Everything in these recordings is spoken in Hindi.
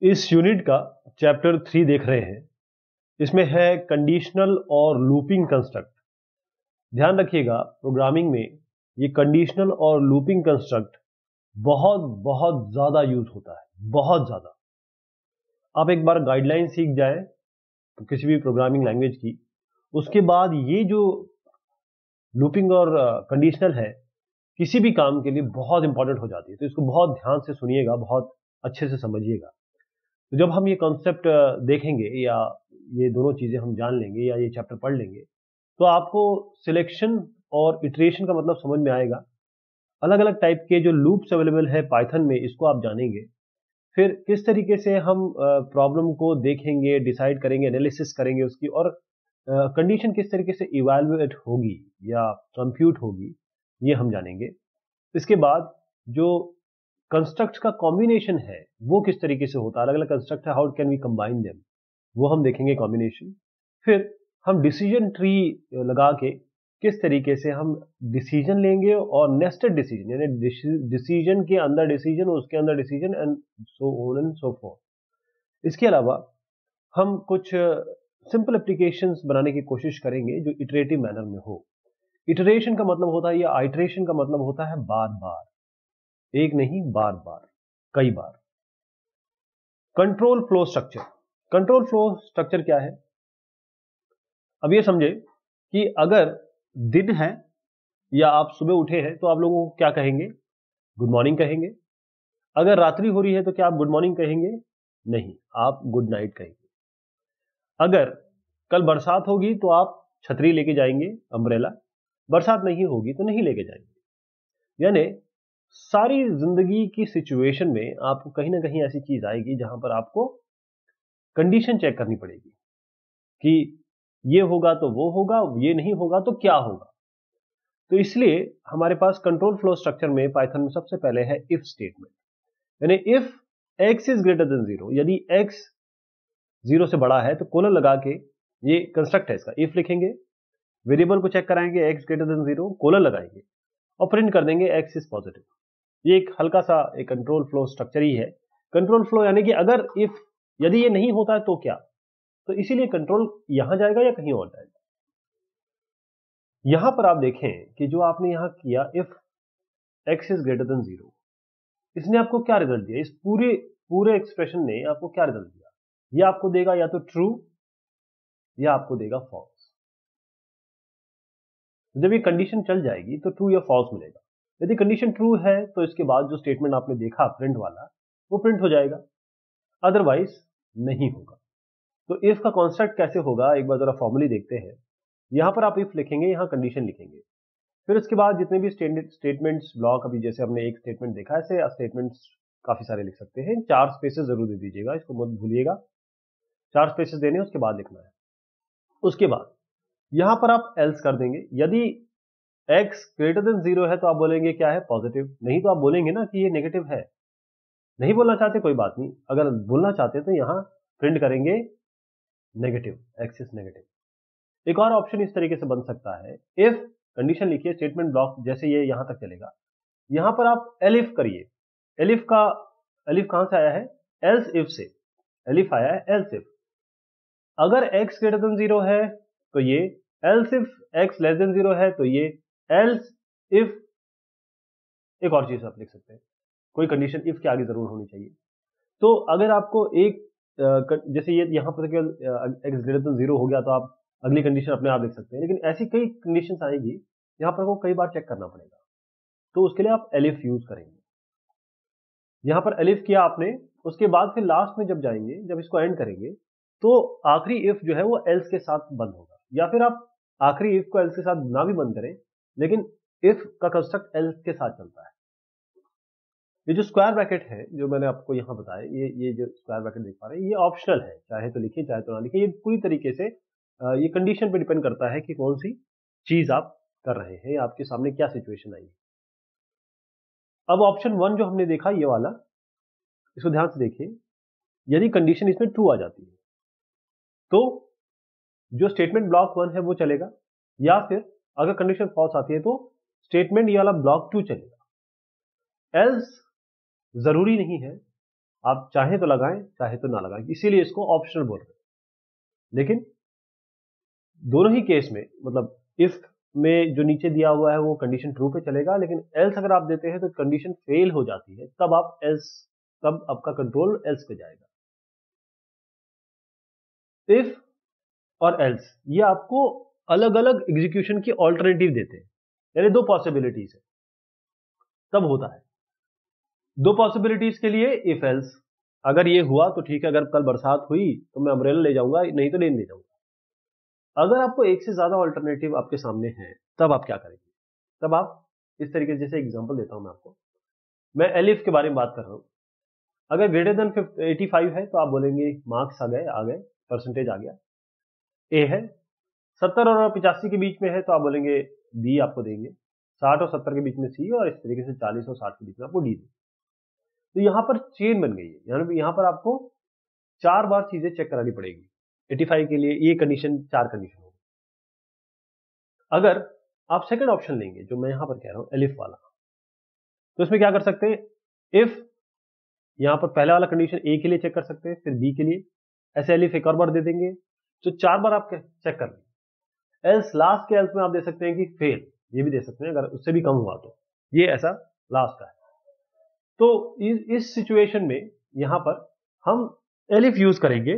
इस यूनिट का चैप्टर 3 देख रहे हैं। इसमें है कंडीशनल और लूपिंग कंस्ट्रक्ट। ध्यान रखिएगा, प्रोग्रामिंग में ये कंडीशनल और लूपिंग कंस्ट्रक्ट बहुत बहुत ज्यादा यूज होता है, बहुत ज्यादा। आप एक बार गाइडलाइन सीख जाए तो किसी भी प्रोग्रामिंग लैंग्वेज की, उसके बाद ये जो लूपिंग और कंडीशनल है किसी भी काम के लिए बहुत इंपॉर्टेंट हो जाती है। तो इसको बहुत ध्यान से सुनिएगा, बहुत अच्छे से समझिएगा। तो जब हम ये कॉन्सेप्ट देखेंगे या ये दोनों चीजें हम जान लेंगे या ये चैप्टर पढ़ लेंगे तो आपको सिलेक्शन और इटरेशन का मतलब समझ में आएगा। अलग अलग टाइप के जो लूप्स अवेलेबल है पाइथन में, इसको आप जानेंगे। फिर किस तरीके से हम प्रॉब्लम को देखेंगे, डिसाइड करेंगे, एनालिसिस करेंगे उसकी, और कंडीशन किस तरीके से इवैल्यूएट होगी या कंप्यूट होगी, ये हम जानेंगे। इसके बाद जो कंस्ट्रक्ट का कॉम्बिनेशन है वो किस तरीके से होता है, अलग अलग कंस्ट्रक्ट है, how can we combine them, वो हम देखेंगे कॉम्बिनेशन। फिर हम डिसीजन ट्री लगा के किस तरीके से हम डिसीजन लेंगे और नेस्टेड डिसीजन, यानी डिसीजन के अंदर डिसीजन, उसके अंदर decision, and so on and so fourth. इसके अलावा हम कुछ सिंपल एप्लीकेशंस बनाने की कोशिश करेंगे जो इटरेटिव मैनर में हो। इटरेशन का मतलब होता है, या आइटरेशन का मतलब होता है बार बार, एक नहीं बार बार, कई बार। Control flow structure. Control flow structure क्या है? अब ये समझे कि अगर दिन है या आप सुबह उठे हैं तो आप लोगों को क्या कहेंगे? गुड मॉर्निंग कहेंगे। अगर रात्रि हो रही है तो क्या आप गुड मॉर्निंग कहेंगे? नहीं, आप गुड नाइट कहेंगे। अगर कल बरसात होगी तो आप छतरी लेके जाएंगे, अम्ब्रेला। बरसात नहीं होगी तो नहीं लेके जाएंगे। यानी सारी जिंदगी की सिचुएशन में आपको कहीं ना कहीं ऐसी चीज आएगी जहां पर आपको कंडीशन चेक करनी पड़ेगी कि ये होगा तो वो होगा, ये नहीं होगा तो क्या होगा। तो इसलिए हमारे पास कंट्रोल फ्लो स्ट्रक्चर में पाइथन में सबसे पहले है इफ स्टेटमेंट, यानी if x is greater then 0, यदि x 0 से बड़ा है तो कोलन लगा के, ये कंस्ट्रक्ट है इसका, इफ लिखेंगे, वेरिएबल को चेक कराएंगे x ग्रेटर देन 0, कोलन लगाएंगे और प्रिंट कर देंगे x इज पॉजिटिव। ये एक हल्का सा एक कंट्रोल फ्लो स्ट्रक्चर ही है। कंट्रोल फ्लो यानी कि अगर इफ, यदि ये नहीं होता है तो क्या, तो इसीलिए कंट्रोल यहां जाएगा या कहीं और जाएगा। यहां पर आप देखें कि जो आपने यहां किया, if x is greater then 0, इसने आपको क्या रिजल्ट दिया? इस पूरे पूरे एक्सप्रेशन ने आपको क्या रिजल्ट दिया? ये आपको देगा या तो ट्रू या आपको देगा फॉल्स। जब ये कंडीशन चल जाएगी तो ट्रू या फॉल्स मिलेगा। यदि कंडीशन ट्रू है तो इसके बाद जो स्टेटमेंट आपने देखा प्रिंट वाला, वो प्रिंट हो जाएगा, अदरवाइज नहीं होगा। तो इफ का कॉन्स्ट्रक्ट कैसे होगा, एक बार जरा फॉर्मूली देखते हैं। यहां पर आप इफ लिखेंगे, यहां कंडीशन लिखेंगे, फिर उसके बाद जितने भी स्टेटमेंट्स ब्लॉक, अभी जैसे हमने एक स्टेटमेंट देखा, ऐसे स्टेटमेंट्स काफी सारे लिख सकते हैं। 4 स्पेसेस जरूर दे दीजिएगा, इसको मत भूलिएगा, 4 स्पेसेस देने, उसके बाद लिखना है। उसके बाद यहां पर आप एल्स कर देंगे। यदि x ग्रेटर देन 0 है तो आप बोलेंगे क्या है? पॉजिटिव। नहीं तो आप बोलेंगे ना कि ये नेगेटिव है। नहीं बोलना चाहते कोई बात नहीं, अगर बोलना चाहते तो यहां प्रिंट करेंगे नेगेटिव, x इज नेगेटिव। एक और ऑप्शन इस तरीके से बन सकता है, इफ कंडीशन लिखिए, स्टेटमेंट ब्लॉक जैसे ये यहां तक चलेगा, यहां पर आप एलिफ करिए। एलिफ का, एलिफ कहां से आया है? एल्स इफ से एलिफ आया है, एल्स इफ। अगर x ग्रेटर देन 0 है तो ये, else if x less than 0 है तो ये, एल्स इफ, एक और चीज आप लिख सकते हैं, कोई कंडीशन इफ के आगे जरूर होनी चाहिए। तो अगर आपको एक जैसे ये यहां पर x ग्रेटर देन 0 हो गया तो आप अगली कंडीशन अपने आप लिख सकते हैं, लेकिन ऐसी कई कंडीशंस आएगी यहां पर वो कई बार चेक करना पड़ेगा, तो उसके लिए आप एलिफ यूज करेंगे। यहां पर एलिफ किया आपने, उसके बाद फिर लास्ट में जब जाएंगे, जब इसको एंड करेंगे, तो आखिरी इफ जो है वो एल्स के साथ बंद होगा। या फिर आप आखिरी इफ को एल्स के साथ ना भी बंद करें, लेकिन इफ का कंस्ट्रक्ट एल्स के साथ चलता है। ये जो स्क्वायर ब्रैकेट है जो मैंने आपको यहां बताया, ये जो स्क्वायर ब्रैकेट देख पा रहे हैं, ये ऑप्शनल है, चाहे तो लिखिए चाहे तो ना लिखिए। ये पूरी तरीके से ये कंडीशन पे डिपेंड करता है कि कौन सी चीज आप कर रहे हैं, आपके सामने क्या सिचुएशन आई है। अब ऑप्शन 1 जो हमने देखा, ये वाला, इसको ध्यान से देखिए। यदि कंडीशन इसमें ट्रू आ जाती है तो जो स्टेटमेंट ब्लॉक 1 है वो चलेगा, या फिर अगर कंडीशन फॉल्स आती है तो स्टेटमेंट ये वाला ब्लॉक 2 चलेगा। एल्स जरूरी नहीं है आप चाहे तो लगाएं चाहे तो ना लगाएं, इसीलिए इसको ऑप्शनल बोल रहे हैं। लेकिन दोनों ही केस में मतलब इफ में जो नीचे दिया हुआ है वो कंडीशन ट्रू पे चलेगा, लेकिन एल्स अगर आप देते हैं तो कंडीशन फेल हो जाती है, तब आपका कंट्रोल एल्स पे जाएगा। इफ और एल्स ये आपको अलग अलग एग्जीक्यूशन की ऑल्टरनेटिव देते हैं, यानी दो पॉसिबिलिटीज है। तब होता है दो पॉसिबिलिटीज के लिए इफ एल्स, अगर ये हुआ तो ठीक है, अगर कल बरसात हुई तो मैं अम्ब्रेला ले जाऊंगा, नहीं तो नहीं ले जाऊंगा। अगर आपको एक से ज्यादा ऑल्टरनेटिव आपके सामने है तब आप क्या करेंगे? तब आप इस तरीके से, जैसे एग्जांपल देता हूं मैं आपको, मैं एलिफ के बारे में बात कर रहा हूं। अगर ग्रेटर देन 85 है तो आप बोलेंगे मार्क्स आ गए, परसेंटेज आ गया, ए है। 70 और 85 के बीच में है तो आप बोलेंगे बी आपको देंगे। 60 और 70 के बीच में सी, और इस तरीके से 40 और 60 के बीच में आपको डी देंगे। तो यहां पर चेन बन गई है, यानी यहां पर आपको 4 बार चीजें चेक करानी पड़ेगी। 85 के लिए ये कंडीशन, 4 कंडीशन होगी। अगर आप सेकंड ऑप्शन लेंगे जो मैं यहां पर कह रहा हूं एलिफ वाला, तो इसमें क्या कर सकते हैं, इफ यहां पर पहला वाला कंडीशन ए के लिए चेक कर सकते हैं, फिर बी के लिए, ऐसे एलिफ एक और बार दे देंगे तो 4 बार आप चेक कर लेंगे। एल्स लास्ट के एल्स में आप दे सकते हैं कि फेल, ये भी दे सकते हैं, अगर उससे भी कम हुआ तो ये ऐसा लास्ट का है। तो इस सिचुएशन में यहां पर हम एलिफ यूज करेंगे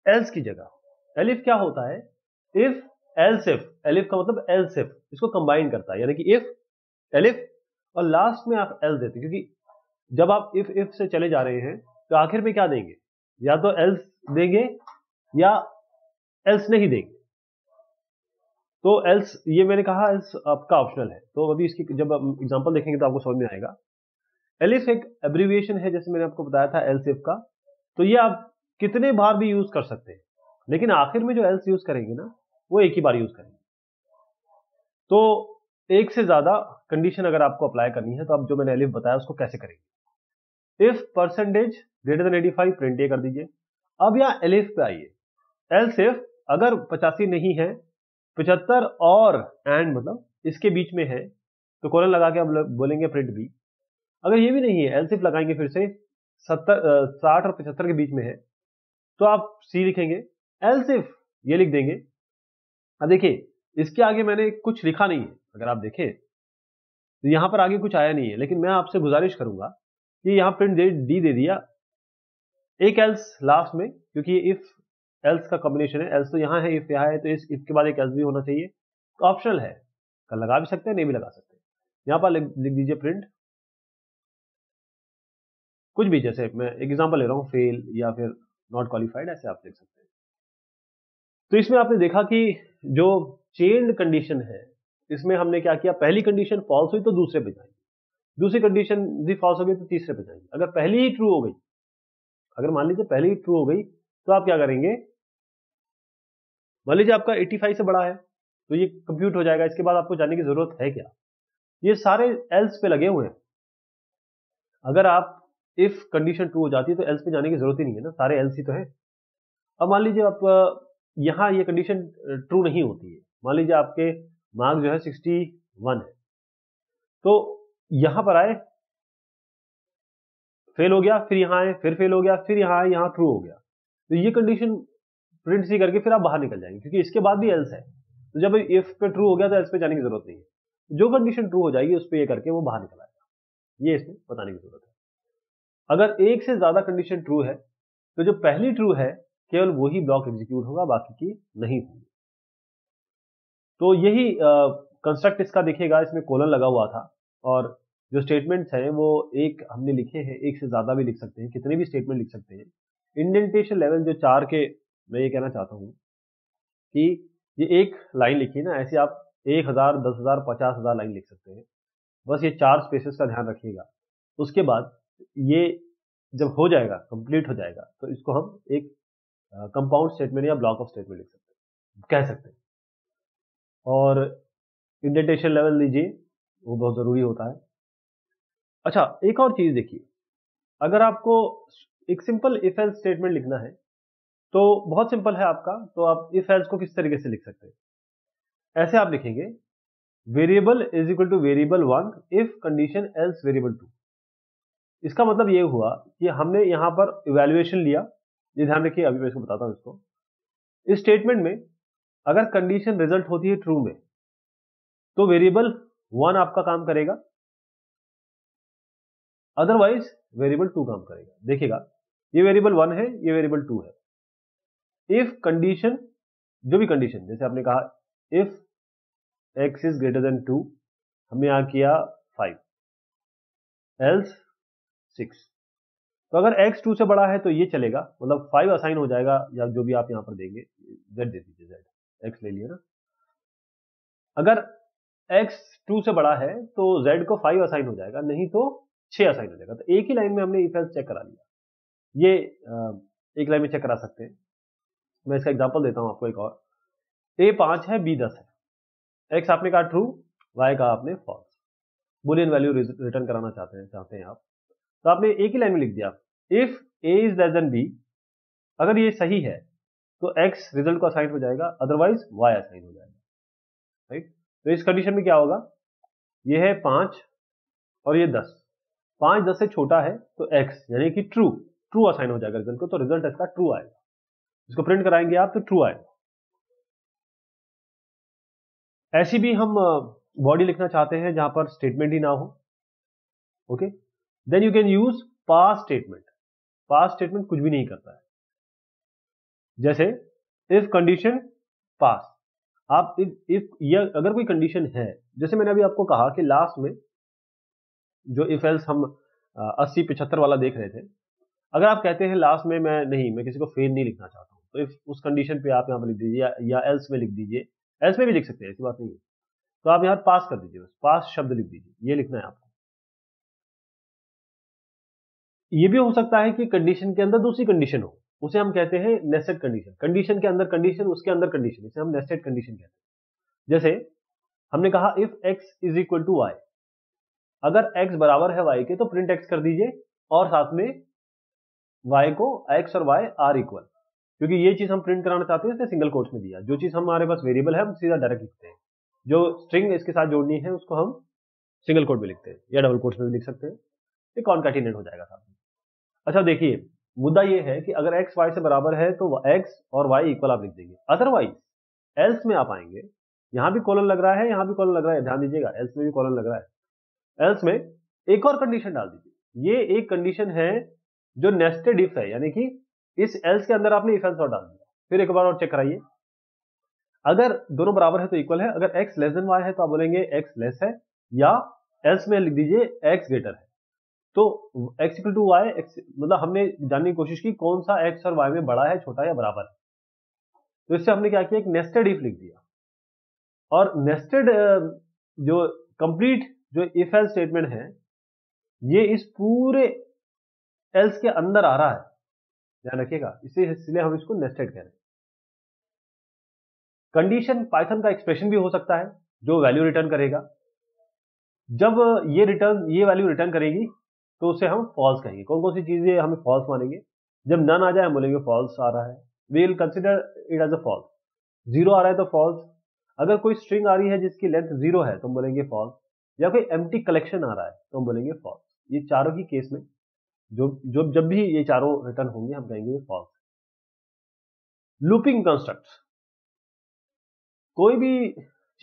एल्स की जगह। एलिफ क्या होता है, इफ एल्स इफ, एलिफ का मतलब एल्स इफ, इसको कंबाइन करता है, यानी कि इफ एलिफ और लास्ट में आप एल्स देते हैं, क्योंकि जब आप इफ से चले जा रहे हैं तो आखिर में क्या देंगे, या तो एल्स देंगे या एल्स नहीं देंगे। तो एल्स, ये मैंने कहा एल्स आपका ऑप्शनल है, तो अभी इसकी जब हम एग्जांपल देखेंगे तो आपको समझ में आएगा। एलिफ एक एब्रिविएशन है, जैसे मैंने आपको बताया था एल्स इफ का, तो ये आप कितने बार भी यूज कर सकते हैं, लेकिन आखिर में जो एल्स यूज करेंगे ना वो एक ही बार यूज करेंगे। तो एक से ज्यादा कंडीशन अगर आपको अप्लाई करनी है तो आप जो मैंने एलिफ बताया उसको कैसे करेंगे। If percentage greater than 85 print A कर दीजिए। अब यहाँ एलिफ पे आइए, एल्स इफ अगर 85 नहीं है, 75 और एंड मतलब इसके बीच में है, तो कोलन लगा के आप बोलेंगे प्रिंट बी। अगर ये भी नहीं है, एल्स इफ लगाएंगे फिर से 60 और 75 के बीच में है तो आप सी लिखेंगे, एल्स इफ ये लिख देंगे। अब देखिए इसके आगे मैंने कुछ लिखा नहीं है, अगर आप देखें तो यहां पर आगे कुछ आया नहीं है, लेकिन मैं आपसे गुजारिश करूंगा कि यहां प्रिंट डी दे दिया, एक एल्स लास्ट में, क्योंकि इफ एल्स का कॉम्बिनेशन है, एल्स तो यहां है, इफ यहां है, तो इस इफ के बाद एक एल्स भी होना चाहिए, तो ऑप्शनल है, कल लगा भी सकते हैं नहीं भी लगा सकते। यहां पर लिख दीजिए प्रिंट कुछ भी, जैसे मैं एग्जांपल ले रहा हूं फेल या फिर नॉट क्वालिफाइड, ऐसे आप लिख सकते हैं। तो इसमें आपने देखा कि जो चेन्ड कंडीशन है, इसमें हमने क्या किया, पहली कंडीशन फॉल्स हुई तो दूसरे पे जाएंगे, दूसरी कंडीशन भी फॉल्स हो गई तो तीसरे पे जाएंगे। अगर पहली ही ट्रू हो गई, अगर मान लीजिए पहली ही ट्रू हो गई, तो आप क्या करेंगे, मान लीजिए आपका 85 से बड़ा है तो ये कंप्यूट हो जाएगा, इसके बाद आपको जानने की जरूरत है क्या, ये सारे एल्स पे लगे हुए हैं। अगर आप इफ कंडीशन ट्रू हो जाती है तो एल्स पे जाने की जरूरत ही नहीं है ना, सारे एल्स ही तो है। अब मान लीजिए आप यहां ये कंडीशन ट्रू नहीं होती है, मान लीजिए आपके मार्क्स जो है 61 है, तो यहां पर आए फेल हो गया, फिर यहां आए फिर फेल हो गया, फिर यहां आए यहां ट्रू हो गया, तो ये कंडीशन प्रिंट सी करके फिर आप बाहर निकल जाएंगे, क्योंकि इसके बाद भी एल्स है। तो जब इफ पे ट्रू हो गया तो एल्स पे जाने की जरूरत नहीं है, जो कंडीशन ट्रू हो जाएगी उस पर ये करके वो बाहर निकल आएगा, ये इसमें बताने की जरूरत है। अगर एक से ज्यादा कंडीशन ट्रू है तो जो पहली ट्रू है केवल वही ब्लॉक एग्जीक्यूट होगा, बाकी की नहीं होगी। तो यही कंस्ट्रक्ट इसका देखिएगा, इसमें कोलन लगा हुआ था, और जो स्टेटमेंट्स हैं वो एक हमने लिखे हैं, एक से ज्यादा भी लिख सकते हैं, कितने भी स्टेटमेंट लिख सकते हैं। इंडेंटेशन लेवल जो 4 के, मैं ये कहना चाहता हूं कि ये एक लाइन लिखी ना, ऐसे आप 1000, 10,000, 50,000 लाइन लिख सकते हैं। बस ये 4 स्पेसेस का ध्यान रखिएगा। उसके बाद ये जब हो जाएगा, कंप्लीट हो जाएगा, तो इसको हम एक कंपाउंड स्टेटमेंट या ब्लॉक ऑफ स्टेटमेंट लिख सकते हैं, कह सकते हैं। और इंडेंटेशन लेवल लीजिए, वो बहुत जरूरी होता है। अच्छा, एक और चीज देखिए, अगर आपको एक सिंपल इफ एल्स स्टेटमेंट लिखना है तो बहुत सिंपल है आपका, तो आप इफ एल्स को किस तरीके से लिख सकते हैं, ऐसे आप लिखेंगे variable is equal two variable 1 if condition else variable 2। इसका मतलब ये हुआ कि हमने यहां पर इवैल्यूएशन लिया। ये ध्यान रखिए, अभी मैं इसको बताता हूं इसको। इस स्टेटमेंट में अगर कंडीशन रिजल्ट होती है ट्रू में तो वेरिएबल 1 आपका काम करेगा, अदरवाइज वेरिएबल 2 काम करेगा। देखिएगा, ये वेरिएबल 1 है, ये वेरिएबल 2 है। इफ कंडीशन, जो भी कंडीशन, जैसे आपने कहा if x is greater then 2, हमने यहां किया 5, एल्स 6। तो अगर x 2 से बड़ा है तो ये चलेगा, मतलब 5 असाइन हो जाएगा, या जो भी आप यहां पर देंगे, z दे दीजिए, z x ले लिया ना। अगर x 2 से बड़ा है तो z को 5 असाइन हो जाएगा, नहीं तो 6 असाइन हो जाएगा। तो एक ही लाइन में हमने इफ एल्स चेक करा लिया। ये एक लाइन में चेक करा सकते हैं। मैं इसका एग्जांपल देता हूं आपको एक और। a 5 है, b 10 है। x आपने कहा ट्रू, y कहा आपने फॉल्स। बुलियन वैल्यू रिटर्न कराना चाहते हैं आप, तो आपने एक ही लाइन में लिख दिया if a is less then b। अगर ये सही है तो x रिजल्ट को असाइन हो जाएगा, अदरवाइज y असाइन हो जाएगा, राइट। तो इस कंडीशन में क्या होगा, ये है 5 और ये 10। 5 10 से छोटा है तो x यानी कि ट्रू, ट्रू असाइन हो जाएगा रिजल्ट को, तो रिजल्ट इसका ट्रू आएगा। इसको प्रिंट कराएंगे आप तो ट्रू आएगा। ऐसी भी हम बॉडी लिखना चाहते हैं जहां पर स्टेटमेंट ही ना हो, okay, then you can use pass statement. Pass statement कुछ भी नहीं करता है। जैसे इफ कंडीशन पास, आप इफ ये अगर कोई कंडीशन है, जैसे मैंने अभी आपको कहा कि लास्ट में जो इफ एल्स हम 80-75 वाला देख रहे थे, अगर आप कहते हैं लास्ट में मैं किसी को फेल नहीं लिखना चाहता हूं, तो इफ उस कंडीशन पे आप यहां पर लिख दीजिए, या एल्स में लिख दीजिए। एल्स में भी लिख सकते हैं, ऐसी बात नहीं है। तो आप यहां पास कर दीजिए, बस पास शब्द लिख दीजिए, ये लिखना है आपको। ये भी हो सकता है कि कंडीशन के अंदर दूसरी कंडीशन हो, उसे हम कहते हैं नेस्टेड कंडीशन। कंडीशन के अंदर कंडीशन, उसके अंदर कंडीशन, इसे हम नेस्टेड कंडीशन कहते हैं। जैसे हमने कहा if x is equal to y, अगर x बराबर है y के तो प्रिंट x कर दीजिए, और साथ में y को x और y आर इक्वल, क्योंकि ये चीज हम प्रिंट कराना चाहते हैं, इसने सिंगल कोट्स में दिया। जो चीज हमारे पास वेरिएबल है हम सीधा डायरेक्ट लिखते हैं, जो स्ट्रिंग इसके साथ जोड़नी है उसको हम सिंगल कोट में लिखते हैं, या डबल कोट्स में भी लिख सकते हैं, ये कॉनकैटिनेट हो जाएगा साथ में। अच्छा देखिए, मुद्दा ये है कि अगर x y से बराबर है तो x और y इक्वल आप लिख देंगे, अदरवाइज एल्स में आप आएंगे, यहां भी कॉलन लग रहा है, यहां भी कॉलन लग रहा है, ध्यान दीजिएगा, एल्स में भी कॉलन लग रहा है। एल्स में एक और कंडीशन डाल दीजिए। ये एक कंडीशन है जो नेस्टेड इफ है, यानी कि इस एल्स के अंदर आपने इफ एल्स और डाल दिया। फिर एक बार और चेक कराइए, अगर दोनों बराबर है तो इक्वल है, अगर x लेस देन y है तो आप बोलेंगे x लेस है, या एल्स में लिख दीजिए x ग्रेटर है। तो x इक्वल टू वाई, मतलब हमने जानने की कोशिश की कौन सा x और y में बड़ा है, छोटा है या बराबर है। तो इससे हमने क्या किया, एक नेस्टेड इफ लिख दिया। और नेस्टेड जो कंप्लीट जो इफ एल्स स्टेटमेंट है, ये इस पूरे एल्स के अंदर आ रहा है, ध्यान रखिएगा, इसलिए हम इसको नेस्टेड कह रहे हैं। कंडीशन पाइथन का एक्सप्रेशन भी हो सकता है जो वैल्यू रिटर्न करेगा। जब ये वैल्यू रिटर्न करेगी तो उसे हम फॉल्स कहेंगे। कौन कौन सी चीजें हमें फॉल्स मानेंगे, जब नन आ जाए हम बोलेंगे फॉल्स आ रहा है, we will consider it as a false. Zero आ रहा है तो फॉल्स, अगर कोई स्ट्रिंग आ रही है जिसकी लेंथ जीरो है तो हम बोलेंगे फॉल्स, या कोई एम्प्टी कलेक्शन आ रहा है तो हम बोलेंगे फॉल्स। ये चारों की केस में जब भी ये चारों रिटर्न होंगे हम कहेंगे फॉल्स। लूपिंग कंस्ट्रक्ट, कोई भी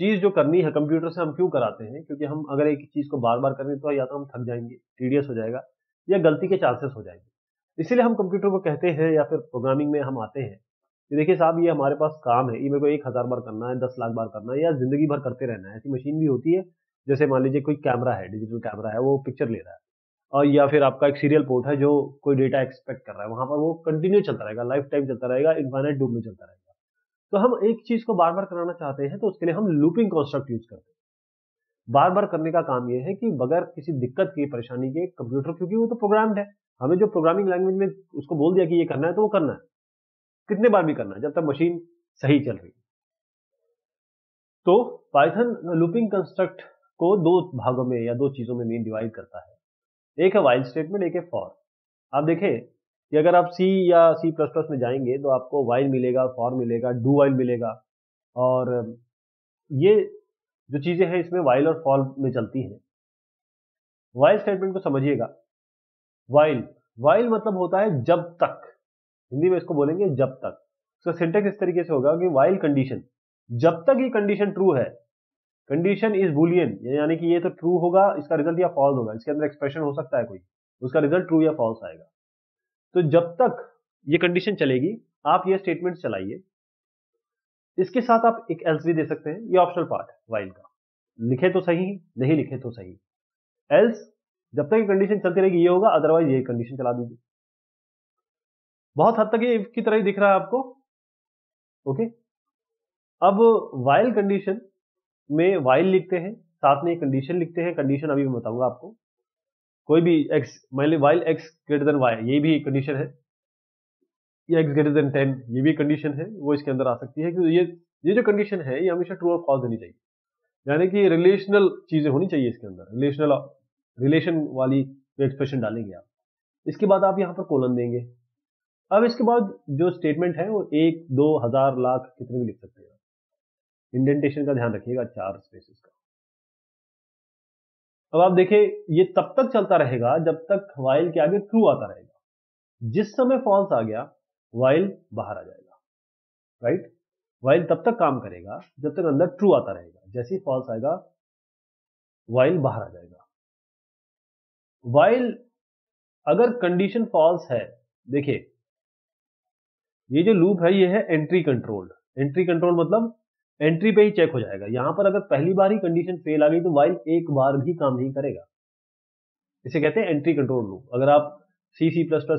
चीज जो करनी है कंप्यूटर से हम क्यों कराते हैं, क्योंकि हम अगर एक चीज को बार बार करें तो या तो हम थक जाएंगे, टीडियस हो जाएगा, या गलती के चांसेस हो जाएंगे। इसीलिए हम कंप्यूटर को कहते हैं, या फिर प्रोग्रामिंग में हम आते हैं कि देखिए साहब ये हमारे पास काम है, ये मेरे को 1000 बार करना है, 10 लाख बार करना है, या जिंदगी भर करते रहना है। ऐसी मशीन भी होती है, जैसे मान लीजिए कोई कैमरा है, डिजिटल कैमरा है, वो पिक्चर ले रहा है, और या फिर आपका एक सीरियल पोर्ट है जो कोई डेटा एक्सपेक्ट कर रहा है, वहां पर वो कंटिन्यू चलता रहेगा, लाइफ टाइम चलता रहेगा, इनफाइनाइट लूप में चलता रहेगा। तो हम एक चीज को बार बार कराना चाहते हैं तो उसके लिए हम लूपिंग कॉन्स्ट्रक्ट यूज करते हैं। बार बार करने का काम यह है कि बगैर किसी दिक्कत की, परेशानी के, कंप्यूटर क्योंकि वो तो प्रोग्राम्ड है, हमें जो प्रोग्रामिंग लैंग्वेज में उसको बोल दिया कि ये करना है तो वो करना है, कितने बार भी करना है जब तक मशीन सही चल रही। तो पाइथन लूपिंग कंस्ट्रक्ट को दो भागों में या दो चीजों में मेन डिवाइड करता है। एक है व्हाइल स्टेटमेंट, एक है फॉर। आप देखें कि अगर आप सी या सी प्लस प्लस में जाएंगे तो आपको व्हाइल मिलेगा, फॉर मिलेगा, डू व्हाइल मिलेगा, और ये जो चीजें हैं इसमें व्हाइल और फॉर में चलती हैं। व्हाइल स्टेटमेंट को समझिएगा। वाइल, वाइल मतलब होता है जब तक, हिंदी में इसको बोलेंगे जब तक। तो सिंटेक्स इस तरीके से होगा कि वाइल कंडीशन, जब तक ये कंडीशन ट्रू है, कंडीशन इज बुलियन, यानी कि ये तो ट्रू होगा, इसका रिजल्ट या फॉल्स होगा, इसके अंदर एक्सप्रेशन हो सकता है कोई, उसका रिजल्ट ट्रू या फॉल्स आएगा। तो जब तक ये कंडीशन चलेगी आप ये स्टेटमेंट चलाइए। इसके साथ आप एक एल्स भी दे सकते हैं, ये ऑप्शनल पार्ट है वाइल का, लिखे तो सही, नहीं लिखे तो सही। एल्स जब तक ये कंडीशन चलती रहेगी ये होगा, अदरवाइज ये कंडीशन चला दीजिए। बहुत हद तक ये इफ की तरह ही दिख रहा है आपको। ओके, अब वाइल कंडीशन में वाइल लिखते हैं, साथ में एक कंडीशन लिखते हैं, कंडीशन अभी मैं बताऊंगा आपको। कोई भी एक्स, मान ली while x greater than y, ये भी कंडीशन है, या एक्स ग्रेटर देन 10 ये भी कंडीशन है, वो इसके अंदर आ सकती है। कि ये जो कंडीशन है ये हमेशा ट्रू और फॉल्स होनी चाहिए, यानी कि रिलेशनल चीजें होनी चाहिए इसके अंदर, रिलेशन वाली एक्सप्रेशन डालेंगे आप। इसके बाद आप यहाँ पर कोलन देंगे। अब इसके बाद जो स्टेटमेंट है वो 1, 2, 1000, लाख कितने भी लिख सकते हैं। इंडेंटेशन का ध्यान रखिएगा, 4 स्पेसेस का। अब आप देखिए ये तब तक चलता रहेगा जब तक वाइल के आगे ट्रू आता रहेगा। जिस समय फॉल्स आ गया वाइल बाहर आ जाएगा, राइट। वाइल तब तक काम करेगा जब तक अंदर ट्रू आता रहेगा, जैसे ही फॉल्स आएगा वाइल बाहर आ जाएगा। वाइल अगर कंडीशन फॉल्स है, देखिए ये जो लूप है ये है एंट्री कंट्रोल्ड। एंट्री कंट्रोल मतलब एंट्री पे ही चेक हो जाएगा। यहां पर अगर पहली बार ही कंडीशन फेल आ गई तो वाइल एक बार भी काम नहीं करेगा। इसे कहते हैं एंट्री कंट्रोल लूप। अगर आप C++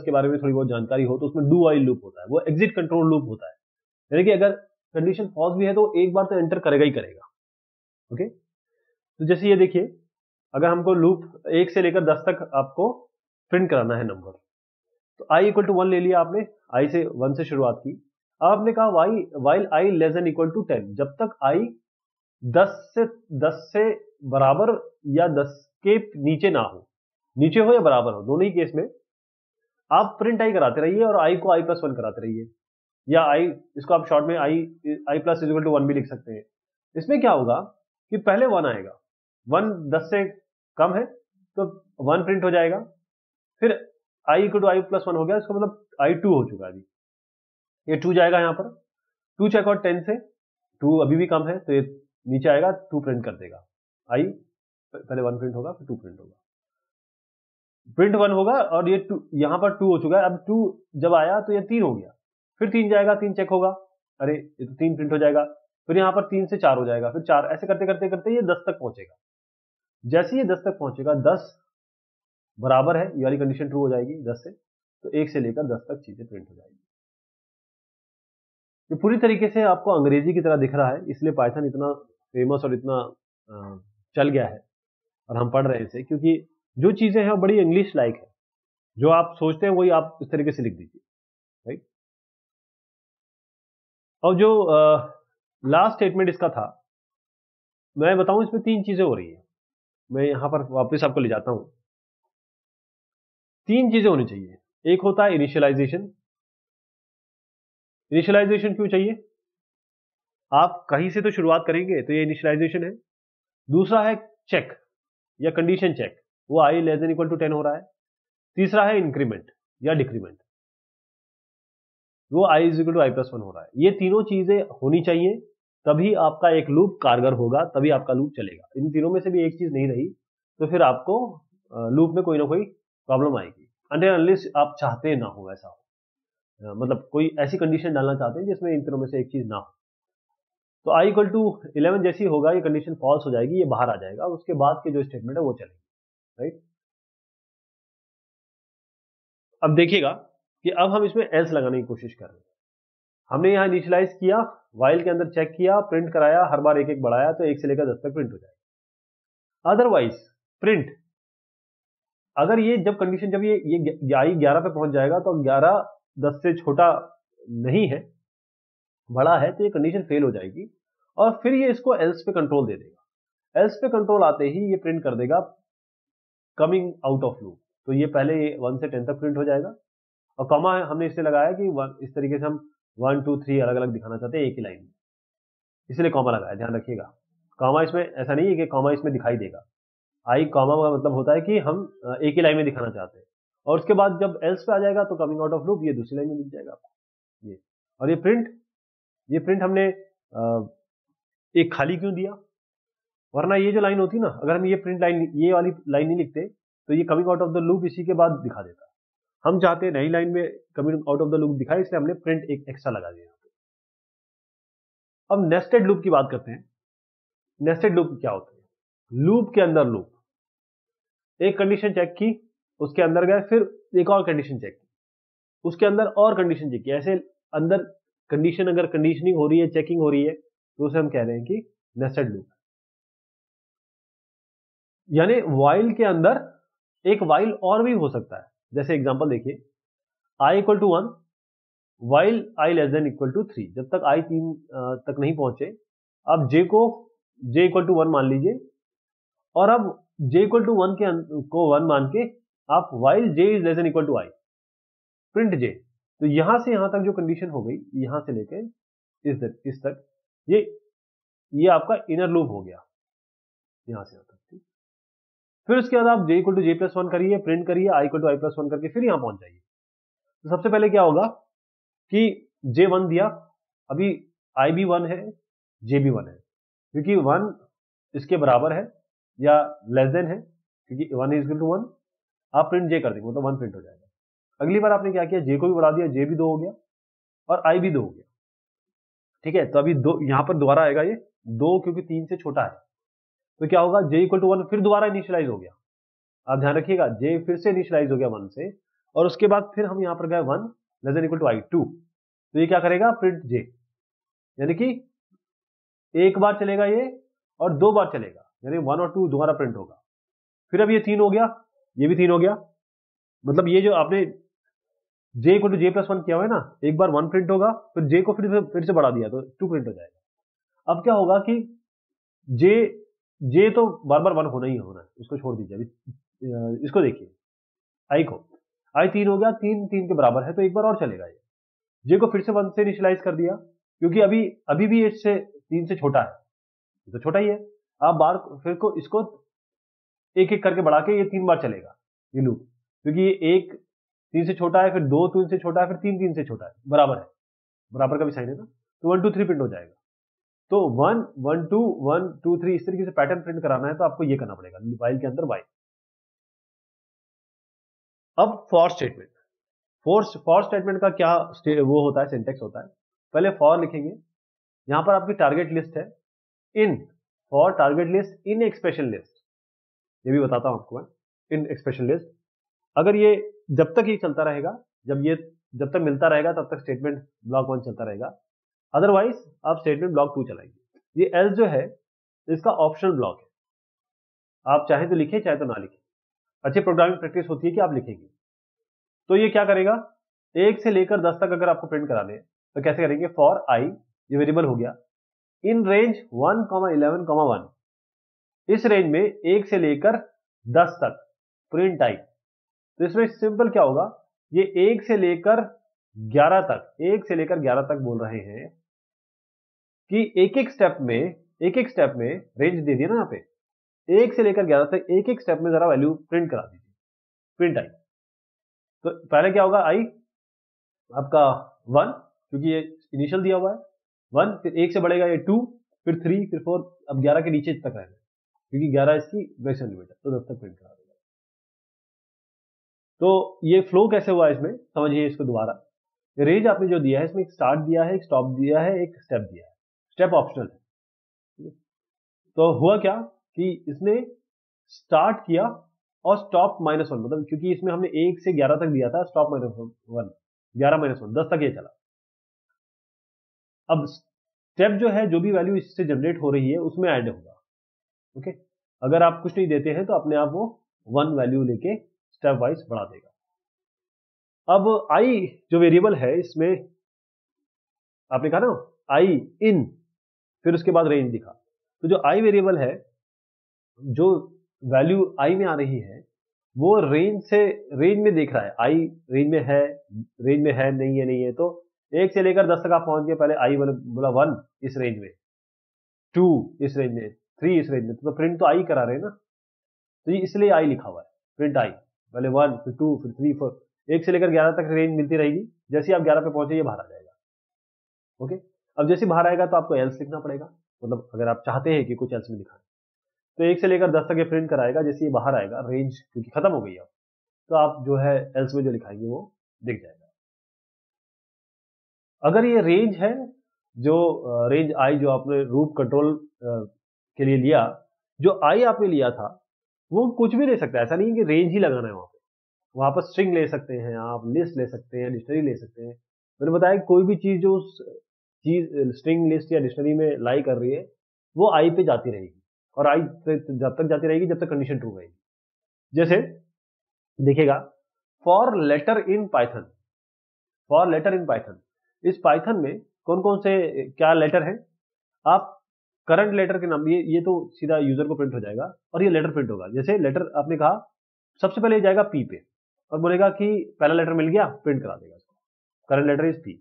के बारे में थोड़ी बहुत जानकारी हो तो उसमें डू वाइल लूप होता है, वो एग्जिट कंट्रोल लूप होता है। यानी कि अगर कंडीशन फॉल्स भी है तो एक बार तो एंटर करेगा ही करेगा। ओके, तो जैसे ये देखिए, अगर हमको लूप 1 से लेकर 10 तक आपको प्रिंट कराना है नंबर, तो i इक्वल टू 1 ले लिया आपने, i से 1 से शुरुआत की। अब आपने कहा while i less than equal to 10, जब तक i 10 से बराबर या 10 के नीचे ना हो, नीचे हो या बराबर हो, दोनों ही केस में आप प्रिंट i कराते रहिए और i को i+1 कराते रहिए, या i, इसको आप शॉर्ट में i plus is equal to 1 भी लिख सकते हैं। इसमें क्या होगा कि पहले 1 आएगा, 1 10 से कम है तो 1 प्रिंट हो जाएगा, फिर i इक्वल टू i+1 हो गया, इसका मतलब i 2 हो चुका है अभी, ये 2 जाएगा यहाँ पर, 2 चेक आउट 10 से, 2 अभी भी कम है तो ये नीचे आएगा, 2 प्रिंट कर देगा। i पहले 1 प्रिंट होगा फिर 2 प्रिंट होगा, प्रिंट 1 होगा और ये 2 यहाँ पर 2 हो चुका है। अब 2 जब आया तो ये 3 हो गया, फिर 3 जाएगा, 3 चेक होगा, अरे ये तो 3 प्रिंट हो जाएगा, फिर यहाँ पर 3 से 4 हो जाएगा, फिर 4, ऐसे करते करते करते ये 10 तक पहुंचेगा। जैसे ये 10 तक पहुंचेगा, 10 बराबर है, ये वाली कंडीशन ट्रू हो जाएगी 10 से, तो 1 से लेकर 10 तक चीजें प्रिंट हो जाएगी। ये पूरी तरीके से आपको अंग्रेजी की तरह दिख रहा है, इसलिए पाइथन इतना फेमस और इतना चल गया है और हम पढ़ रहे हैं इसे, क्योंकि जो चीजें हैं वो बड़ी इंग्लिश लाइक है, जो आप सोचते हैं वही आप इस तरीके से लिख दीजिए, राइट। और जो लास्ट स्टेटमेंट इसका था, मैं बताऊं इसमें 3 चीजें हो रही है, मैं यहां पर वापस आपको ले जाता हूं। 3 चीजें होनी चाहिए, एक होता है इनिशियलाइजेशन। इनिशियलाइजेशन क्यों चाहिए, आप कहीं से तो शुरुआत करेंगे तो ये इनिशियलाइजेशन है। दूसरा है चेक या कंडीशन चेक, वो i less than equal to 10 हो रहा है। तीसरा है इंक्रीमेंट या डिक्रीमेंट, वो i is equal to i+1 हो रहा है। ये तीनों चीजें होनी चाहिए, तभी आपका एक लूप कारगर होगा, तभी आपका लूप चलेगा। इन तीनों में से भी एक चीज नहीं रही तो फिर आपको लूप में कोई ना कोई प्रॉब्लम आएगी, अनटिल अनलेस आप चाहते ना हो ऐसा हो, मतलब कोई ऐसी कंडीशन डालना चाहते हैं जिसमें इन तीनों में से एक चीज ना हो। तो i इक्वल टू 11 जैसी होगा, ये कंडीशन फॉल्स हो जाएगी, ये बाहर आ जाएगा, उसके बाद के जो स्टेटमेंट है वो चलेगी, राइट। अब देखिएगा कि अब हम इसमें एल्स लगाने की कोशिश कर रहे हैं। हमने यहां इनिशियलाइज किया, वाइल के अंदर चेक किया, प्रिंट कराया, हर बार एक एक बढ़ाया तो 1 से लेकर 10 तक प्रिंट हो जाएगा। अदरवाइज प्रिंट, अगर ये जब कंडीशन, जब ये i 11 पे पहुंच जाएगा तो 11 10 से छोटा नहीं है, बड़ा है, तो ये कंडीशन फेल हो जाएगी और फिर ये इसको एल्स पे कंट्रोल दे देगा। एल्स पे कंट्रोल आते ही ये प्रिंट कर देगा कमिंग आउट ऑफ लूप, तो ये पहले 1 से 10 तक प्रिंट हो जाएगा। और कॉमा हमने इसलिए लगाया कि इस तरीके से हम 1 2 3 अलग अलग दिखाना चाहते हैं एक ही लाइन में, इसलिए कॉमा लगाया, ध्यान रखिएगा। कॉमा इसमें ऐसा नहीं है कि कॉमा इसमें दिखाई देगा, आई कॉमा का मतलब होता है कि हम एक ही लाइन में दिखाना चाहते हैं, और उसके बाद जब एल्स पे आ जाएगा तो कमिंग आउट ऑफ लूप ये दूसरी लाइन में दिख जाएगा आपको ये। और ये प्रिंट हमने एक खाली क्यों दिया, वरना ये जो लाइन होती ना, अगर हम ये प्रिंट लाइन, ये वाली लाइन नहीं लिखते तो ये coming out of the loop इसी के बाद दिखा देता। हम चाहते हैं नई लाइन में coming out of the loop दिखाए, इसलिए हमने प्रिंट एक एक्स्ट्रा लगा दिया। अब नेस्टेड लूप की बात करते हैं। नेस्टेड लूप क्या होता है? लूप के अंदर लूप, एक कंडीशन चेक की, उसके अंदर गए, फिर एक और कंडीशन चेक की, उसके अंदर और कंडीशन चेक की, ऐसे अंदर कंडीशन, अगर कंडीशनिंग हो रही है, चेकिंग हो रही है, तो उसे हम कह रहे हैं कि नेस्टेड लूप। यानी वाइल के अंदर एक वाइल और भी हो सकता है। जैसे एग्जांपल देखिए, i equal to 1 while i less than equal to 3, जब तक i 3 तक नहीं पहुंचे आप j को j इक्वल टू 1 मान लीजिए, और अब j इक्वल टू 1 को 1 मान के आप while j is less than equal to i print j। तो यहां से यहां तक जो कंडीशन हो गई, यहां से लेके इस तक ये आपका इनर लूप हो गया, यहां से यहां तक। ठीक, फिर उसके बाद आप j equal to j plus 1 करिए, प्रिंट करिए i equal to i plus 1 करके फिर यहां पहुंच जाइए। तो सबसे पहले क्या होगा कि j 1 दिया, अभी i भी 1 है, j भी 1 है, क्योंकि 1 इसके बराबर है या लेस देन है, क्योंकि 1 इज इक्वल टू 1, आप प्रिंट j कर देंगे मतलब 1 प्रिंट हो जाएगा। अगली बार आपने क्या किया, j को भी बढ़ा दिया, j भी 2 हो गया और i भी 2 हो गया। ठीक है, तो अभी 2 यहां पर दोबारा आएगा, ये 2 क्योंकि 3 से छोटा है, तो क्या होगा, j इक्वल टू 1 फिर दोबारा इनिशियलाइज हो गया। आप ध्यान रखिएगा, j फिर से इनिशियलाइज हो गया 1 से, और उसके बाद फिर हम यहां पर गए 1 less than equal to i 2, तो ये क्या करेगा, प्रिंट j, यानी कि एक बार चलेगा ये और 2 बार चलेगा, यानी 1 और 2 दोबारा प्रिंट होगा। फिर अब ये 3 हो गया, ये भी 3 हो गया, मतलब ये जो आपने j equal to j plus 1 किया हुआ है ना, एक बार 1 प्रिंट होगा, फिर j को फिर से बढ़ा दिया तो 2 प्रिंट हो जाएगा। अब क्या होगा कि j तो बार बार 1 होना ही होना है, उसको छोड़ दीजिए। अभी इसको देखिए, i को, i 3 हो गया, 3 3 के बराबर है, तो एक बार और चलेगा ये। j को फिर से 1 से इनिशियलाइज कर दिया, क्योंकि अभी भी इससे 3 से छोटा है, तो छोटा ही है। आप बार फिर को इसको एक एक करके बढ़ा के ये 3 बार चलेगा ये लूप, क्योंकि ये 1 3 से छोटा है, फिर 2 3 से छोटा है, फिर 3 3 से छोटा है, बराबर है, बराबर का भी साइन है ना, तो 1 2 3 प्रिंट हो जाएगा। तो 1 1 2 1 2 3 इस तरीके से पैटर्न प्रिंट कराना है, तो आपको ये करना पड़ेगा वाइल के अंदर वाइल। अब फॉर स्टेटमेंट, फॉर स्टेटमेंट का क्या वो होता है, सिंटेक्स होता है। पहले फॉर लिखेंगे, यहां पर आपकी टारगेट लिस्ट है, in for target list in expression list, ये भी बताता हूं आपको, इन एक्सप्रेशन लिस्ट। अगर ये जब तक ये चलता रहेगा, जब तक मिलता रहेगा तब तक स्टेटमेंट ब्लॉक 1 चलता रहेगा, अदरवाइज आप स्टेटमेंट ब्लॉक 2 चलाएंगे। ये एल्स जो है इसका ऑप्शनल ब्लॉक है, आप चाहे तो लिखें चाहे तो ना लिखें, अच्छी प्रोग्रामिंग प्रैक्टिस होती है कि आप लिखेंगे। तो ये क्या करेगा, 1 से लेकर 10 तक अगर आपको प्रिंट कराने हैं तो कैसे करेंगे, फॉर i, ये वेरिएबल हो गया, इन रेंज 1, 11, 1, इस रेंज में 1 से लेकर 10 तक प्रिंट i। तो इसमें सिंपल क्या होगा, ये 1 से लेकर 11 तक, 1 से लेकर 11 तक बोल रहे हैं कि एक एक स्टेप में रेंज दे दिया ना यहाँ पे, 1 से लेकर 11 तक एक एक स्टेप में जरा वैल्यू प्रिंट करा दीजिए, प्रिंट i। तो पहले क्या होगा, i आपका 1, क्योंकि ये इनिशियल दिया हुआ है 1, फिर 1 से बढ़ेगा ये 2, फिर 3, फिर 4, अब 11 के नीचे तक रहना है, क्योंकि 11 इसकी मैक्सिमम लिमिट है, तो 10 तक प्रिंट करा देगा। तो ये फ्लो कैसे हुआ इसमें समझिए इसको दोबारा। रेंज आपने जो दिया है, इसमें एक स्टार्ट दिया है, एक स्टॉप दिया है, एक स्टेप दिया है, स्टेप ऑप्शनल है। तो हुआ क्या कि इसने स्टार्ट किया और स्टॉप -1, मतलब क्योंकि इसमें हमने 1 से 11 तक दिया था, स्टॉप -1, 11 -1 10 तक ये चला। अब स्टेप जो है, जो भी वैल्यू इससे जनरेट हो रही है उसमें ऐड होगा। ओके, अगर आप कुछ नहीं देते हैं तो अपने आप वो 1 वैल्यू लेके स्टेप वाइज बढ़ा देगा। अब i जो वेरिएबल है, इसमें आपने कहा ना i इन, फिर उसके बाद रेंज दिखा, तो जो i वेरिएबल है, जो वैल्यू i में आ रही है, वो रेंज में देख रहा है, i रेंज में है नहीं है। तो 1 से लेकर 10 तक आप पहुंच गए, पहले i बोला 1 इस रेंज में, 2 इस रेंज में, 3 इस रेंज में, तो प्रिंट तो i करा रहे हैं ना, तो ये इसलिए i लिखा हुआ है, प्रिंट i, पहले 1 फिर 2 फिर 3 4 1 से लेकर 11 तक रेंज मिलती रहेगी। जैसे ही आप 11 पे पहुंचे ये बाहर आ जाएगा। ओके, अब जैसे बाहर आएगा तो आपको एल्स लिखना पड़ेगा, मतलब अगर आप चाहते हैं कि कुछ एल्स में दिखाएं तो 1 से लेकर 10 तक ये प्रिंट कराएगा। जैसे ये बाहर आएगा रेंज क्योंकि खत्म हो गई अब, तो आप जो है एल्स में जो लिखाएंगे वो दिख जाएगा। अगर ये रेंज है, जो रेंज आई जो आपने रूट कंट्रोल के लिए लिया, जो आई आपने लिया था वो कुछ भी ले सकता है, ऐसा नहीं है कि रेंज ही लगाना है वहां पर स्ट्रिंग ले सकते हैं आप, लिस्ट ले सकते हैं, डिक्शनरी ले सकते हैं। मैंने बताया कोई भी चीज जो चीज स्ट्रिंग, लिस्ट या डिक्शनरी में लाई कर रही है वो आई पे जाती रहेगी, और आई पे जब तक जाती रहेगी जब तक कंडीशन ट्रू रहेगी। जैसे देखिएगा, for letter in Python, for letter in Python, इस पाइथन में कौन कौन से क्या लेटर है, आप करंट लेटर के नाम, ये तो सीधा यूजर को प्रिंट हो जाएगा और ये लेटर प्रिंट होगा। जैसे लेटर आपने कहा सबसे पहले जाएगा पी पे और बोलेगा कि पहला लेटर मिल गया, प्रिंट करा देगा इसको, करंट लेटर इज पी।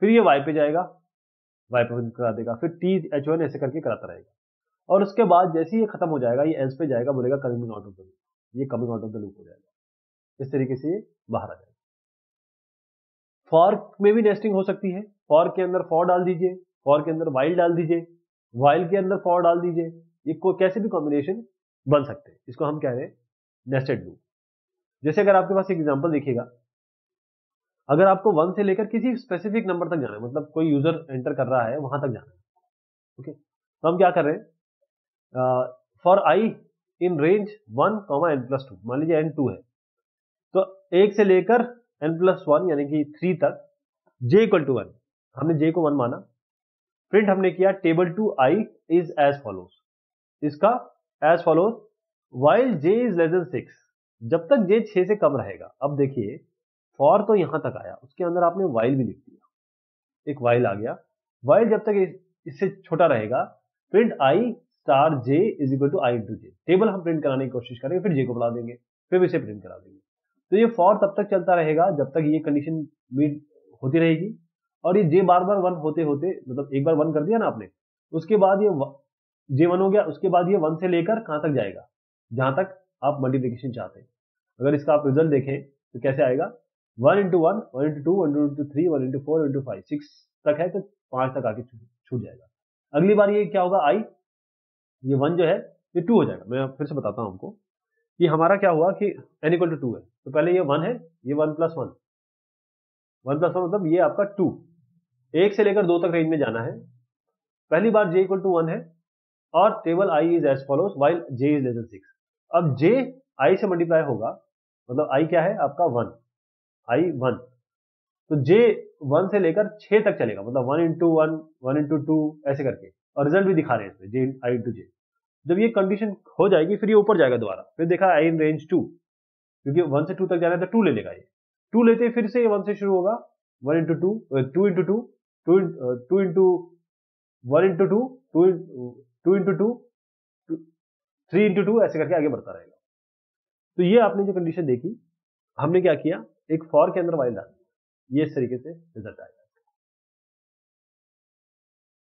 फिर ये वाई पे जाएगा, वाई पे प्रिंट करा देगा, फिर टी एच वन ऐसे करके कराता रहेगा। और उसके बाद जैसे ये खत्म हो जाएगा ये एल्स पे जाएगा, बोलेगा coming out of the loop, ये coming out of the loop हो जाएगा। इस तरीके से ये बाहर आ जाएगा। फॉर में भी नेस्टिंग हो सकती है, फॉर के अंदर फॉर डाल दीजिए, फॉर के अंदर वाइल डाल दीजिए, वाइल के अंदर फॉर डाल दीजिए, ये कैसे भी कॉम्बिनेशन बन सकते हैं। इसको हम कह रहे हैं नेस्टेड लूप। जैसे अगर आपके पास एक एग्जांपल देखिएगा, अगर आपको 1 से लेकर किसी स्पेसिफिक नंबर तक जाना है, मतलब कोई यूजर एंटर कर रहा है वहां तक जाना है, ओके, तो हम क्या कर रहे हैं, for I in range 1, n+2, मान लीजिए n2 है, तो 1 से लेकर n+1 यानी कि 3 तक j = 1, हमने j को 1 माना। प्रिंट हमने किया table two i is as follows, इसका as follows while j is less than 6, जब तक j 6 से कम रहेगा। अब देखिए फॉर तो यहां तक आया, उसके अंदर आपने वाइल भी लिख दिया, एक वाइल आ गया। वाइल जब तक इससे छोटा रहेगा, print i star j is equal to i into j, table हम प्रिंट कराने की कोशिश करेंगे, फिर j को बुला देंगे, फिर इसे प्रिंट करा देंगे। तो ये फॉर तब तक चलता रहेगा जब तक ये कंडीशन मीट होती रहेगी, और ये j बार बार 1 होते होते, मतलब एक बार 1 कर दिया ना आपने, उसके बाद ये j 1 हो गया, उसके बाद ये 1 से लेकर कहां तक जाएगा, जहां तक आप मल्टीप्लिकेशन चाहते हैं। अगर इसका आप रिजल्ट देखें तो कैसे आएगा, 1 into 1, 1 into 2, 1 into 3, 1 into 4, 1 into 5, 6 तक है तो 5 तक आके छूट जाएगा। अगली बार ये क्या होगा, आई ये 1 जो है ये 2 हो जाएगा। मैं फिर से बताता हूं आपको कि हमारा क्या हुआ कि n = 2 है, तो पहले ये 1 है, ये 1+1, 1+1 मतलब ये आपका 2, 1 से लेकर 2 तक रेंज में जाना है। पहली बार j = 1 है और table i is as follows while j is less than 6। अब j i से मल्टीप्लाई होगा, मतलब i क्या है आपका 1, i 1, तो j 1 से लेकर 6 तक चलेगा, मतलब 1 इंटू 1, 1 इंटू 2 ऐसे करके, और रिजल्ट भी दिखा रहे हैं इसमें j i इंटू j। जब ये कंडीशन हो जाएगी फिर ये ऊपर जाएगा दोबारा, फिर देखा i इन रेंज 2, क्योंकि 1 से 2 तक जाना है तो 2 ले लेगा, ये 2 लेते फिर से 1 से शुरू होगा, 1 into 2, 2 into 2, 2 into 1 into 2, 2 into 2, 3 into 2 ऐसे करके आगे बढ़ता रहेगा। तो ये आपने जो कंडीशन देखी, हमने क्या किया, एक फॉर के अंदर वाइल डाल दिया, ये इस तरीके से रिजल्ट आएगा।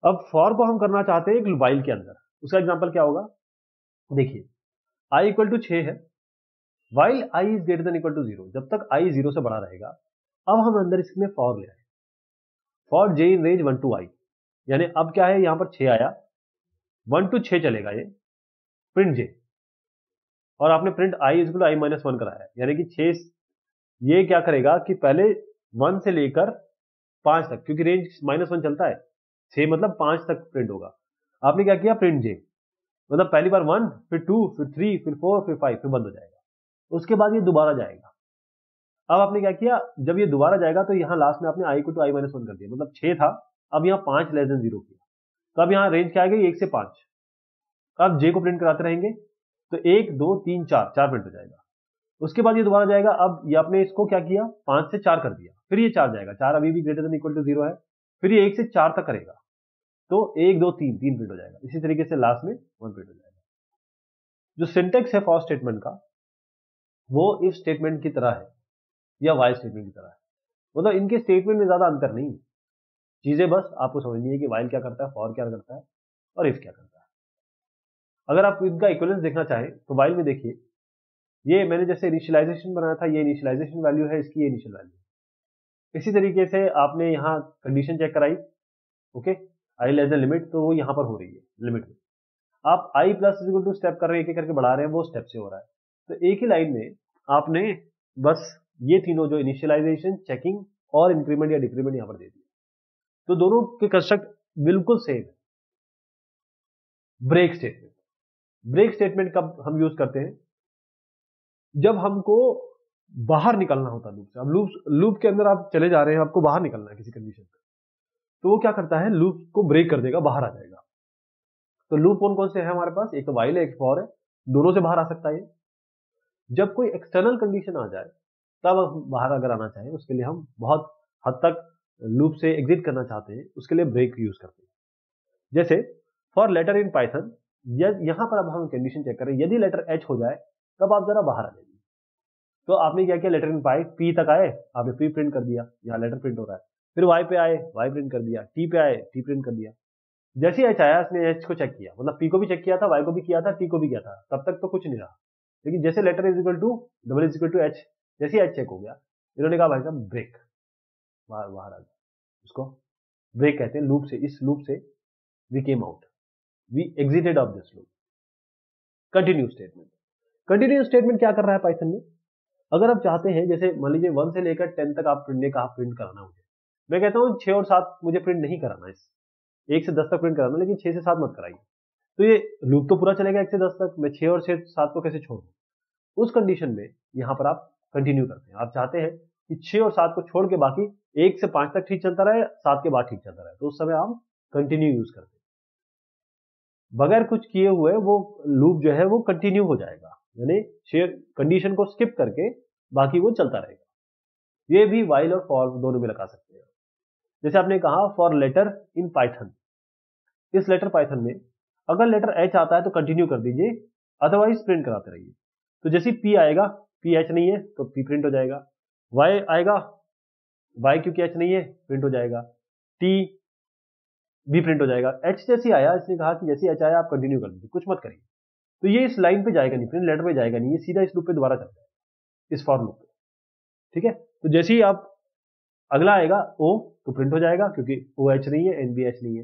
अब फॉर को हम करना चाहते हैं एक वाइल के अंदर, उसका एग्जांपल क्या होगा, देखिए i = 6 है, while i is greater than equal to 0, जब तक i 0 से बड़ा रहेगा। अब हम अंदर इसमें फॉर ले आए, for j in range 1 to i, यानी अब क्या है, यहां पर 6 आया, 1 to 6 चलेगा ये, प्रिंट j, और आपने प्रिंट i = i-1 कराया, यानी कि 6 ये क्या करेगा कि पहले 1 से लेकर 5 तक, क्योंकि रेंज -1 चलता है, 6 मतलब 5 तक प्रिंट होगा। आपने क्या किया, प्रिंट j, मतलब पहली बार 1, फिर 2, फिर 3, फिर 4, फिर 5, फिर बंद हो जाएगा। उसके बाद ये दोबारा जाएगा। अब आपने क्या किया, जब ये दोबारा जाएगा तो यहां लास्ट में आपने i को i-1 कर दिया, मतलब 6 था, अब यहां 5 लेस देन 0 किया, तो अब यहां रेंज क्या आ गई, 1 से 5। अब j को प्रिंट कराते रहेंगे तो 1, 2, 3, 4 प्रिंट हो जाएगा। उसके बाद ये दोबारा जाएगा, अब ये आपने इसको क्या किया, 5 से 4 कर दिया, फिर ये 4 जाएगा, 4 अभी भी ग्रेटर देन इक्वल टू 0 है, फिर ये 1 से 4 तक करेगा, तो 1, 2, 3 प्रिंट हो जाएगा। इसी तरीके से लास्ट में 1 प्रिंट हो जाएगा। जो सिंटेक्स है फॉर स्टेटमेंट का, वो इफ स्टेटमेंट की तरह है या वाइल स्टेटमेंट की तरह है, मतलब इनके स्टेटमेंट में ज्यादा अंतर नहीं है, चीजें बस आपको समझनी है कि वाइल क्या करता है, फॉर क्या करता है और इफ क्या करता है। अगर आप इनका इक्विवेलेंस देखना चाहें तो वाइल में देखिए, ये मैंने जैसे इनिशियलाइजेशन बनाया था, ये इनिशियलाइजेशन वैल्यू है, इसकी ये इनिशियल वैल्यू। इसी तरीके से आपने यहाँ कंडीशन चेक कराई, ओके, आई लेस देन लिमिट, तो वो यहाँ पर हो रही है लिमिट में। आप आई प्लस इक्वल टू स्टेप कर रहे हैं, एक एक करके बढ़ा रहे हैं, वो स्टेप से हो रहा है। तो एक ही लाइन में आपने बस ये तीनों जो इनिशियलाइजेशन, चेकिंग और इंक्रीमेंट या डिक्रीमेंट यहाँ पर दे दिया। तो दोनों के कंस्ट्रक्ट बिल्कुल सेम है। ब्रेक स्टेटमेंट, ब्रेक स्टेटमेंट कब हम यूज करते हैं? जब हमको बाहर निकलना होता है लूप से। अब लूप के अंदर आप चले जा रहे हैं, आपको बाहर निकलना है किसी कंडीशन से, तो वो क्या करता है, लूप को ब्रेक कर देगा, बाहर आ जाएगा। तो लूप कौन कौन से है हमारे पास? एक तो व्हाइल है, एक फॉर है, दोनों से बाहर आ सकता है। जब कोई एक्सटर्नल कंडीशन आ जाए तब हम बाहर अगर आना चाहें, उसके लिए हम बहुत हद तक लूप से एग्जिट करना चाहते हैं, उसके लिए ब्रेक यूज करते हैं। जैसे फॉर लेटर इन पाइथन, यहां पर अब हम कंडीशन चेक करें, यदि लेटर एच हो जाए तब आप जरा बाहर आ जाइए। तो आपने क्या किया, लेटर इन पाई पी तक आए, आपने पी प्रिंट कर दिया, यहाँ लेटर प्रिंट हो रहा है। फिर वाई पे आए, वाई प्रिंट कर दिया, टी पे आए, टी प्रिंट कर दिया। जैसे एच आया, उसने एच को चेक किया, मतलब पी को भी चेक किया था, वाई को भी किया था, टी को भी किया था, तब तक तो कुछ नहीं रहा। लेकिन जैसे letter is equal to double is equal to h, जैसे एच चेक हो गया, इन्होंने कहा भाई साहब ब्रेक, बाहर बाहर आ गया। उसको ब्रेक कहते हैं। लूप से, इस लूप से we came out, we exited of this loop. Continue statement, continue statement क्या कर रहा है पाइथन में? अगर आप चाहते हैं, जैसे मान लीजिए 1 से लेकर 10 तक आप ने कहा प्रिंट कराना मुझे, मैं कहता हूं 6 और 7 मुझे प्रिंट नहीं कराना, इस 1 से 10 तक प्रिंट कराना, लेकिन 6 से 7 मत कराइए। तो ये लूप तो पूरा चलेगा 1 से 10 तक, मैं 6 और 7 को कैसे छोड़ दूं? उस कंडीशन में यहां पर आप कंटिन्यू करते हैं। आप चाहते हैं कि 6 और 7 को छोड़ के बाकी 1 से 5 तक ठीक चलता रहे, 7 के बाद ठीक चलता रहे, तो उस समय आप कंटिन्यू यूज करते हैं। बगैर कुछ किए हुए वो लूप जो है वो कंटिन्यू हो जाएगा, यानी शेयर कंडीशन को स्किप करके बाकी वो चलता रहेगा। ये भी व्हाइल और फॉर दोनों में लगा सकते हैं। जैसे आपने कहा फॉर लेटर इन पाइथन, इस लेटर पाइथन में अगर लेटर एच आता है तो कंटिन्यू कर दीजिए, अदरवाइज प्रिंट कराते रहिए। तो जैसे पी आएगा, पी एच नहीं है तो पी प्रिंट हो जाएगा, वाई आएगा, वाई क्योंकि एच नहीं है प्रिंट हो जाएगा, टी भी प्रिंट हो जाएगा। एच जैसे आया, इसने कहा कि जैसे एच आया आप कंटिन्यू कर दीजिए, कुछ मत करिए। तो ये इस लाइन पे जाएगा नहीं, प्रिंट लेटर पे जाएगा नहीं, ये सीधा इस लूप पे दोबारा चल जाएगा, इस फॉर लूप पे। ठीक है, तो जैसे ही आप अगला आएगा ओ तो प्रिंट हो जाएगा, क्योंकि ओ एच नहीं है, एन बी एच नहीं है,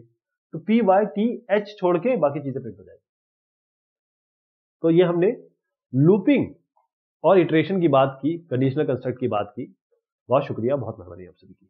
तो पी वाई टी एच छोड़ के बाकी चीजें प्रिंट हो जाएगी। तो ये हमने लूपिंग और इटरेशन की बात की, कंडीशनल कंस्ट्रक्ट की बात की। बहुत शुक्रिया, बहुत मेहरबानी आप सभी की।